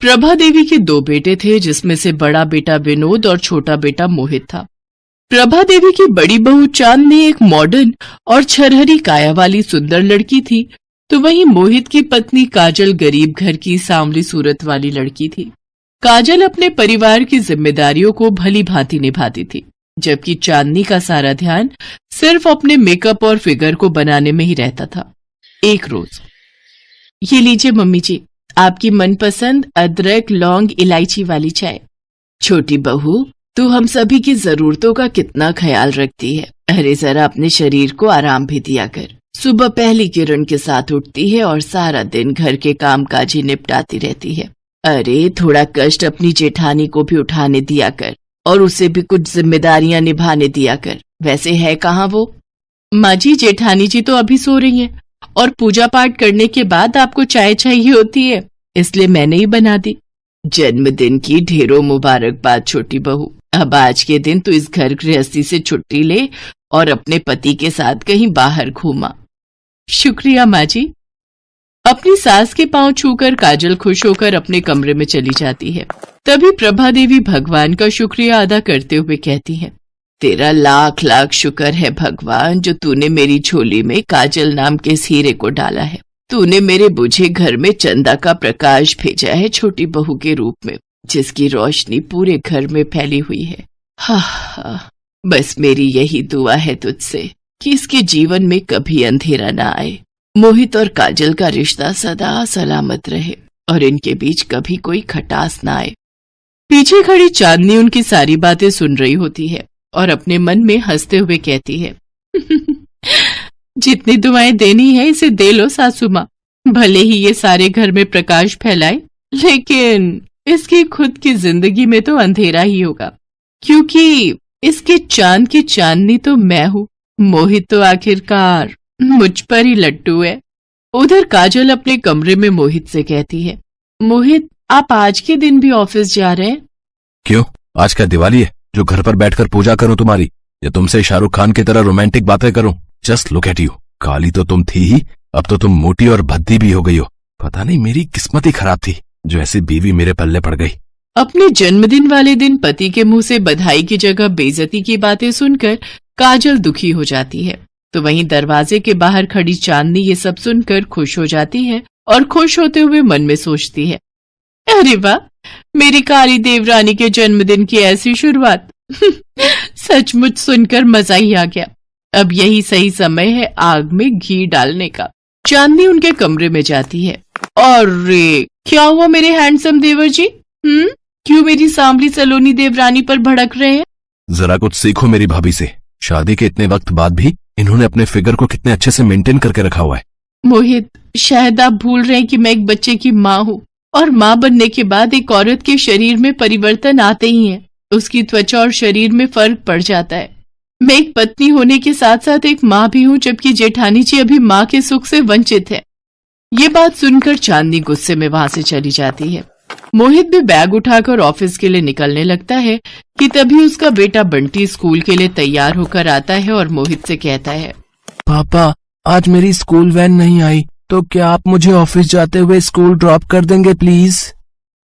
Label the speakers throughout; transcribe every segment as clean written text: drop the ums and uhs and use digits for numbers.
Speaker 1: प्रभा देवी के 2 बेटे थे, जिसमें से बड़ा बेटा विनोद और छोटा बेटा मोहित था। प्रभा देवी की बड़ी बहू चांदनी एक मॉडर्न और छरहरी काया वाली सुंदर लड़की थी, तो वहीं मोहित की पत्नी काजल गरीब घर की सांवली सूरत वाली लड़की थी। काजल अपने परिवार की जिम्मेदारियों को भली भांति निभाती थी, जबकि चांदनी का सारा ध्यान सिर्फ अपने मेकअप और फिगर को बनाने में ही रहता था। एक रोज, ये लीजिए मम्मी जी, आपकी मनपसंद अदरक लौंग इलायची वाली चाय। छोटी बहू, तू हम सभी की जरूरतों का कितना ख्याल रखती है। अरे जरा अपने शरीर को आराम भी दिया कर। सुबह पहली किरण के साथ उठती है और सारा दिन घर के कामकाज ही निपटाती रहती है। अरे थोड़ा कष्ट अपनी जेठानी को भी उठाने दिया कर और उसे भी कुछ जिम्मेदारियां निभाने दिया कर। वैसे है कहाँ वो? माँ जी, जेठानी जी तो अभी सो रही हैं और पूजा पाठ करने के बाद आपको चाय चाहिए होती है, इसलिए मैंने ही बना दी। जन्मदिन की ढेरों मुबारकबाद छोटी बहू। अब आज के दिन तू इस घर गृहस्थी से छुट्टी ले और अपने पति के साथ कहीं बाहर घूमा। शुक्रिया माँ जी। अपनी सास के पांव छूकर काजल खुश होकर अपने कमरे में चली जाती है। तभी प्रभा देवी भगवान का शुक्रिया अदा करते हुए कहती है, तेरा लाख लाख शुक्र है भगवान, जो तूने मेरी झोली में काजल नाम के इस हीरे को डाला है। तूने मेरे बुझे घर में चंदा का प्रकाश भेजा है छोटी बहू के रूप में, जिसकी रोशनी पूरे घर में फैली हुई है। हाँ, बस मेरी यही दुआ है तुझसे कि इसके जीवन में कभी अंधेरा ना आए। मोहित और काजल का रिश्ता सदा सलामत रहे और इनके बीच कभी कोई खटास ना आए। पीछे खड़ी चांदनी उनकी सारी बातें सुन रही होती है और अपने मन में हंसते हुए कहती है, जितनी दुआएं देनी है इसे दे लो सासू माँ। भले ही ये सारे घर में प्रकाश फैलाए, लेकिन इसकी खुद की जिंदगी में तो अंधेरा ही होगा, क्योंकि इसके चांद की चांदनी तो मैं हूँ। मोहित तो आखिरकार मुझ पर ही लट्टू है। उधर काजल अपने कमरे में मोहित से कहती है, मोहित, आप आज के दिन भी ऑफिस जा रहे हैं?
Speaker 2: क्यों, आज क्या दिवाली है जो घर पर बैठकर पूजा करूं तुम्हारी, या तुमसे शाहरुख खान की तरह रोमांटिक बातें करूं? Just look at you. काली तो तुम थी ही, अब तो तुम मोटी और भद्दी भी हो गई हो। पता नहीं मेरी किस्मत ही खराब थी जो ऐसी बीवी मेरे पल्ले पड़ गई।
Speaker 1: अपने जन्मदिन वाले दिन पति के मुंह से बधाई की जगह बेइज्जती की बातें सुनकर काजल दुखी हो जाती है, तो वहीं दरवाजे के बाहर खड़ी चांदनी ये सब सुनकर खुश हो जाती है और खुश होते हुए मन में सोचती है, अरे वाह, मेरी काली देवरानी के जन्मदिन की ऐसी शुरुआत। सचमुच सुनकर मजा ही आ गया। अब यही सही समय है आग में घी डालने का। चांदनी उनके कमरे में जाती है। और क्या हुआ मेरे हैंडसम देवर जी? क्यों मेरी सांवली सलोनी देवरानी पर भड़क रहे हैं?
Speaker 2: जरा कुछ सीखो मेरी भाभी से। शादी के इतने वक्त बाद भी इन्होंने अपने फिगर को कितने अच्छे से मेंटेन करके रखा हुआ है।
Speaker 1: मोहित, शायद आप भूल रहे हैं कि मैं एक बच्चे की माँ हूँ, और माँ बनने के बाद एक औरत के शरीर में परिवर्तन आते ही हैं। उसकी त्वचा और शरीर में फर्क पड़ जाता है। मैं एक पत्नी होने के साथ साथ एक माँ भी हूँ, जबकि जेठानी जी अभी माँ के सुख से वंचित है। ये बात सुनकर चांदनी गुस्से में वहां से चली जाती है। मोहित भी बैग उठाकर ऑफिस के लिए निकलने लगता है कि तभी उसका बेटा बंटी स्कूल के लिए तैयार होकर आता है और मोहित से कहता है,
Speaker 3: पापा, आज मेरी स्कूल वैन नहीं आई, तो क्या आप मुझे ऑफिस जाते हुए स्कूल ड्रॉप कर देंगे प्लीज?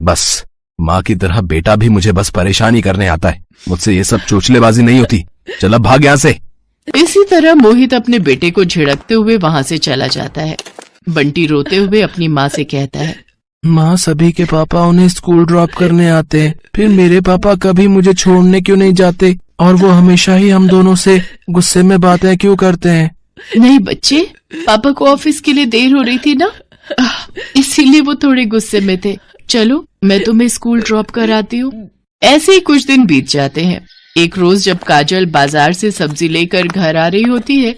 Speaker 2: बस माँ की तरह बेटा भी मुझे बस परेशानी करने आता है। मुझसे ये सब चोचलेबाजी नहीं होती। चल अब भाग यहाँ से।
Speaker 1: इसी तरह मोहित अपने बेटे को झिड़कते हुए वहां से चला जाता है। बंटी रोते हुए अपनी माँ से कहता है,
Speaker 3: माँ, सभी के पापा उन्हें स्कूल ड्रॉप करने आते हैं, फिर मेरे पापा कभी मुझे छोड़ने क्यों नहीं जाते, और वो हमेशा ही हम दोनों से गुस्से में बातें क्यों करते हैं?
Speaker 1: नहीं बच्चे, पापा को ऑफिस के लिए देर हो रही थी ना, इसीलिए वो थोड़े गुस्से में थे। चलो मैं तुम्हें स्कूल ड्रॉप कराती हूँ। ऐसे ही कुछ दिन बीत जाते हैं। एक रोज जब काजल बाजार से सब्जी लेकर घर आ रही होती है,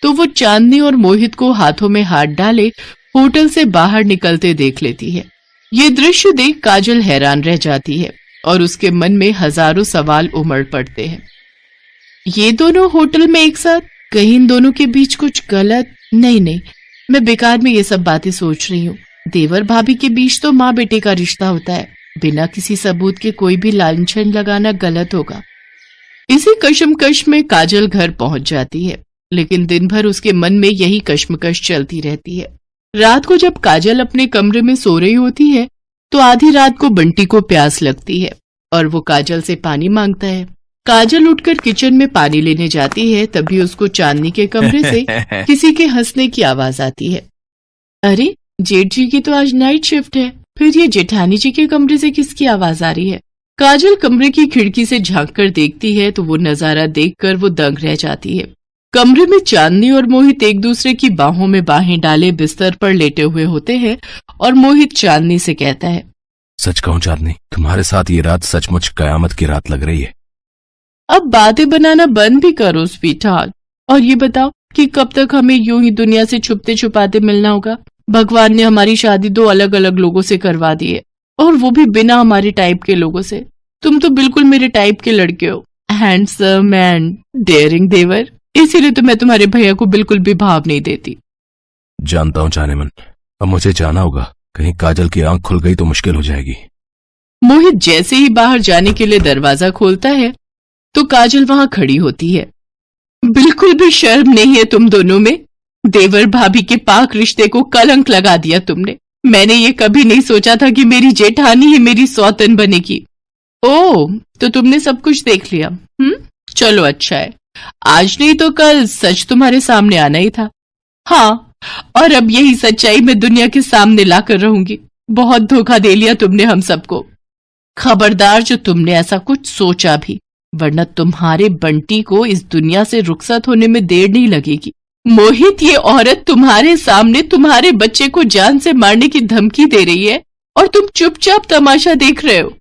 Speaker 1: तो वो चांदनी और मोहित को हाथों में हाथ डाले होटल से बाहर निकलते देख लेती है। ये दृश्य देख काजल हैरान रह जाती है और उसके मन में हजारों सवाल उमड़ पड़ते हैं। ये दोनों होटल में एक साथ, कहीं इन दोनों के बीच कुछ गलत? नहीं, मैं बेकार में ये सब बातें सोच रही हूँ। देवर भाभी के बीच तो माँ बेटे का रिश्ता होता है, बिना किसी सबूत के कोई भी लांछन लगाना गलत होगा। इसी कशमकश में काजल घर पहुंच जाती है, लेकिन दिन भर उसके मन में यही कशमकश चलती रहती है। रात को जब काजल अपने कमरे में सो रही होती है, तो आधी रात को बंटी को प्यास लगती है और वो काजल से पानी मांगता है। काजल उठकर किचन में पानी लेने जाती है, तभी उसको चांदनी के कमरे से किसी के हंसने की आवाज आती है। अरे, जेठ जी की तो आज नाइट शिफ्ट है, फिर ये जेठानी जी के कमरे से किसकी आवाज आ रही है? काजल कमरे की खिड़की से झांक कर देखती है तो वो नजारा देखकर वो दंग रह जाती है। कमरे में चांदनी और मोहित एक दूसरे की बाहों में बाहें डाले बिस्तर पर लेटे हुए होते हैं और मोहित चांदनी से कहता है,
Speaker 2: सच कहूं चांदनी, तुम्हारे साथ ये रात सचमुच कयामत की रात लग रही है।
Speaker 1: अब बातें बनाना बंद भी करो स्वीटहार्ट, और ये बताओ कि कब तक हमें यूं ही दुनिया से छुपते छुपाते मिलना होगा? भगवान ने हमारी शादी 2 अलग अलग लोगों से करवा दी है, और वो भी बिना हमारे टाइप के लोगों से। तुम तो बिल्कुल मेरे टाइप के लड़के हो, हैंडसम एंड डेयरिंग देवर, इसीलिए तो मैं तुम्हारे भैया को बिल्कुल भी भाव नहीं देती।
Speaker 2: जानता हूं जाने मन, अब मुझे जाना होगा, कहीं काजल की आंख खुल गई तो मुश्किल हो जाएगी।
Speaker 1: मोहित जैसे ही बाहर जाने के लिए दरवाजा खोलता है तो काजल वहां खड़ी होती है। बिल्कुल भी शर्म नहीं है तुम दोनों में? देवर भाभी के पाक रिश्ते को कलंक लगा दिया तुमने। मैंने ये कभी नहीं सोचा था कि मेरी जेठानी ही मेरी सौतन बनेगी। ओह, तो तुमने सब कुछ देख लिया? चलो अच्छा है, आज नहीं तो कल सच तुम्हारे सामने आना ही था। हाँ, और अब यही सच्चाई मैं दुनिया के सामने लाकर रहूंगी। बहुत धोखा दे लिया तुमने हम सबको। खबरदार जो तुमने ऐसा कुछ सोचा भी, वरना तुम्हारे बंटी को इस दुनिया से रुखसत होने में देर नहीं लगेगी। मोहित, ये औरत तुम्हारे सामने तुम्हारे बच्चे को जान से मारने की धमकी दे रही है और तुम चुपचाप तमाशा देख रहे हो।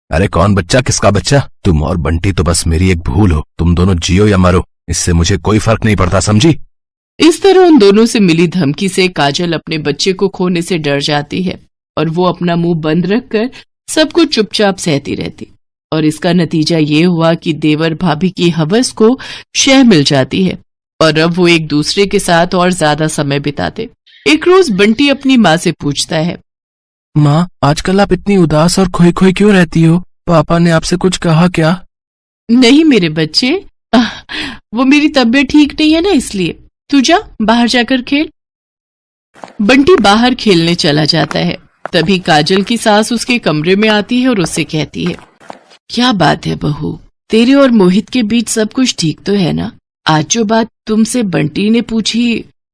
Speaker 2: अरे कौन बच्चा, किसका बच्चा? तुम और बंटी तो बस मेरी एक भूल हो। तुम दोनों जियो या मरो, इससे मुझे कोई फर्क नहीं पड़ता, समझी?
Speaker 1: इस तरह उन दोनों से मिली धमकी से काजल अपने बच्चे को खोने से डर जाती है और वो अपना मुंह बंद रखकर सब कुछ चुपचाप सहती रहती। और इसका नतीजा ये हुआ कि देवर भाभी की हवस को शह मिल जाती है और अब वो एक दूसरे के साथ और ज्यादा समय बिताते। एक रोज बंटी अपनी माँ से पूछता है,
Speaker 3: माँ, आजकल आप इतनी उदास और खोई खोई क्यों रहती हो? पापा ने आपसे कुछ कहा क्या?
Speaker 1: नहीं मेरे बच्चे, वो मेरी तबीयत ठीक नहीं है ना, इसलिए तू जा बाहर जाकर खेल। बंटी बाहर खेलने चला जाता है। तभी काजल की सास उसके कमरे में आती है और उससे कहती है, क्या बात है बहू, तेरे और मोहित के बीच सब कुछ ठीक तो है ना? आज जो बात तुमसे बंटी ने पूछी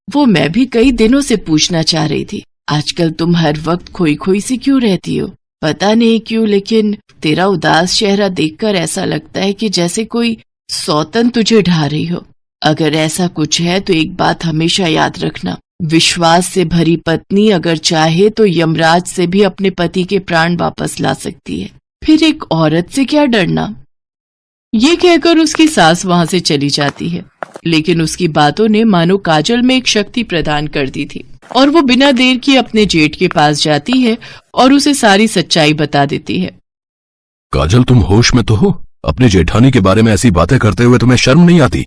Speaker 1: वो मैं भी कई दिनों से पूछना चाह रही थी। आजकल तुम हर वक्त खोई खोई सी क्यों रहती हो? पता नहीं क्यों, लेकिन तेरा उदास चेहरा देखकर ऐसा लगता है कि जैसे कोई सौतन तुझे ढा रही हो। अगर ऐसा कुछ है तो एक बात हमेशा याद रखना, विश्वास से भरी पत्नी अगर चाहे तो यमराज से भी अपने पति के प्राण वापस ला सकती है, फिर एक औरत से क्या डरना। ये कहकर उसकी सास वहां से चली जाती है, लेकिन उसकी बातों ने मानो काजल में एक शक्ति प्रदान कर दी थी और वो बिना देर किए अपने जेठ के पास जाती है और उसे सारी सच्चाई बता देती है।
Speaker 2: काजल, तुम होश में तो हो? अपने जेठानी के बारे में ऐसी बातें करते हुए तुम्हें शर्म नहीं आती?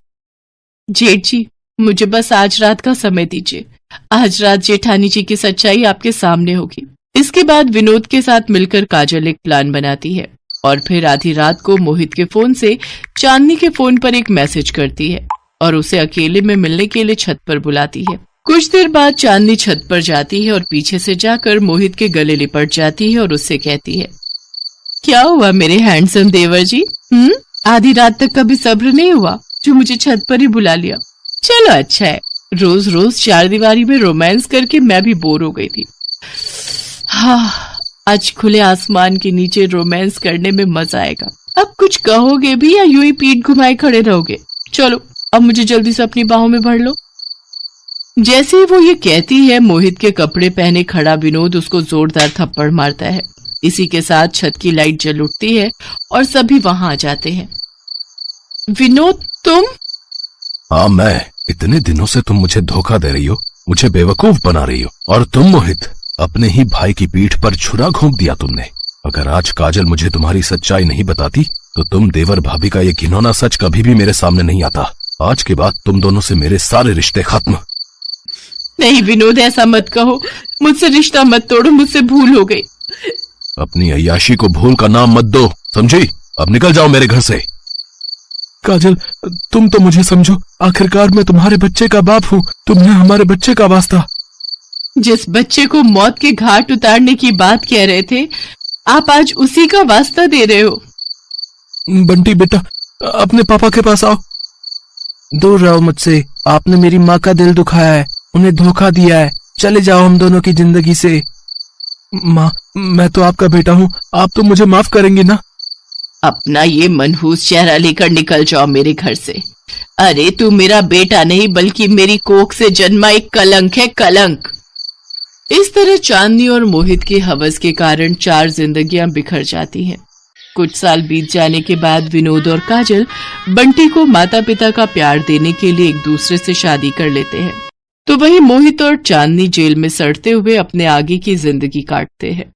Speaker 1: जेठ जी, मुझे बस आज रात का समय दीजिए। आज रात जेठानी जी की सच्चाई आपके सामने होगी। इसके बाद विनोद के साथ मिलकर काजल एक प्लान बनाती है और फिर आधी रात को मोहित के फोन से चांदनी के फोन पर एक मैसेज करती है और उसे अकेले में मिलने के लिए छत पर बुलाती है। कुछ देर बाद चांदनी छत पर जाती है और पीछे से जाकर मोहित के गले लिपट जाती है और उससे कहती है, क्या हुआ मेरे हैंडसम देवर जी? आधी रात तक कभी सब्र नहीं हुआ जो मुझे छत पर ही बुला लिया? चलो अच्छा है, रोज रोज चारदीवारी में रोमांस करके मैं भी बोर हो गई थी। हाँ, आज खुले आसमान के नीचे रोमांस करने में मजा आएगा। अब कुछ कहोगे भी या यूं ही पीठ घुमाए खड़े रहोगे? चलो अब मुझे जल्दी से अपनी बाहों में भर लो। जैसे ही वो ये कहती है, मोहित के कपड़े पहने खड़ा विनोद उसको जोरदार थप्पड़ मारता है। इसी के साथ छत की लाइट जल उठती है और सभी वहां आ जाते हैं। विनोद, तुम?
Speaker 2: हाँ मैं। इतने दिनों से तुम मुझे धोखा दे रही हो, मुझे बेवकूफ बना रही हो, और तुम मोहित, अपने ही भाई की पीठ पर छुरा घोंप दिया तुमने। अगर आज काजल मुझे तुम्हारी सच्चाई नहीं बताती तो तुम देवर भाभी का ये घिनौना सच कभी भी मेरे सामने नहीं आता। आज के बाद तुम दोनों से मेरे सारे रिश्ते खत्म।
Speaker 1: नहीं विनोद, ऐसा मत कहो, मुझसे रिश्ता मत तोड़ो, मुझसे भूल हो गई।
Speaker 2: अपनी अय्याशी को भूल का नाम मत दो, समझी? अब निकल जाओ मेरे घर से।
Speaker 3: काजल, तुम तो मुझे समझो, आखिरकार मैं तुम्हारे बच्चे का बाप हूँ, तुम्हें हमारे बच्चे का वास्ता।
Speaker 1: जिस बच्चे को मौत के घाट उतारने की बात कह रहे थे, आप आज उसी का वास्ता दे रहे हो।
Speaker 3: बंटी बेटा, अपने पापा के पास आओ। दूर रहो मुझसे, आपने मेरी माँ का दिल दुखाया है, उन्हें धोखा दिया है। चले जाओ हम दोनों की जिंदगी से। माँ, मैं तो आपका बेटा हूँ, आप तो मुझे माफ करेंगी ना?
Speaker 1: अपना ये मनहूस चेहरा लेकर निकल जाओ मेरे घर से। अरे तू मेरा बेटा नहीं बल्कि मेरी कोख से जन्मा एक कलंक है, कलंक। इस तरह चांदनी और मोहित के हवस के कारण 4 जिंदगियां बिखर जाती हैं। कुछ साल बीत जाने के बाद विनोद और काजल बंटी को माता पिता का प्यार देने के लिए एक दूसरे से शादी कर लेते हैं। तो वहीं मोहित और चांदनी जेल में सड़ते हुए अपने आगे की जिंदगी काटते हैं।